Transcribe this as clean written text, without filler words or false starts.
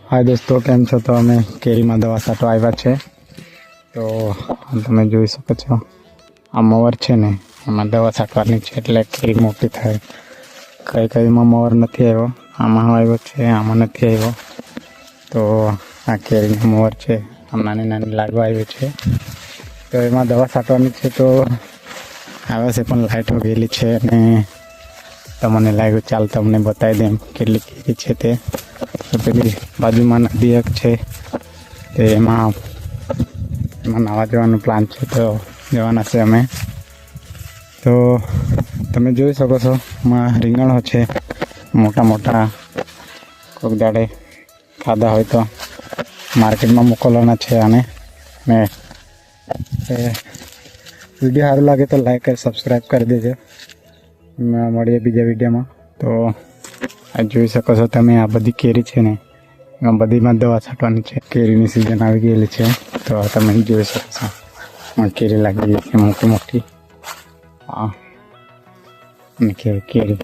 हाय दोस्तों, केम छो? तो अमे केरी में दवा छांटवा आव्या छे। तो तमे जोई शको छो आ मोवर छे ने एमां दवा छांटवानी छे એટલે કેરી મોટી થાય। કઈ કઈમાં મોવર નથી આવ્યો, આમાં આવ્યો છે, આમાં નથી આવ્યો। તો આ કેરીનો મોવર છે, આમ નાની નાની લાગવા આવી છે। તો એમાં દવા છાંટવાની છે। તો આવે છે પણ લાઈટ ગયેલી છે અને તમને લાગ્યું ચાલ તમને બતાવી દેમ કેટલી કેરી છે તે। તો પેલી બાજુમાં નદી એક છે તે એમાં નાવા જવાનું પ્લાન છે, તો જવાના છે અમે। તો તમે જોઈ શકો છો માં રીંગણો છે મોટા મોટા, કોઈક દાડે ખાધા હોય તો માર્કેટમાં મોકલવાના છે આને। ને વિડીયો સારું લાગે તો લાઈક અને સબસ્ક્રાઈબ કરી દેજો। મળીએ બીજા વિડીયોમાં। તો આ જોઈ શકો છો તમે, આ બધી કેરી છે ને એમાં બધીમાં દવા છાંટવાની છે। કેરીની સિઝન આવી ગયેલી છે, તો તમે જોઈ શકો છો કેરી લાગેલી છે મોટી મોટી। હા, કેરી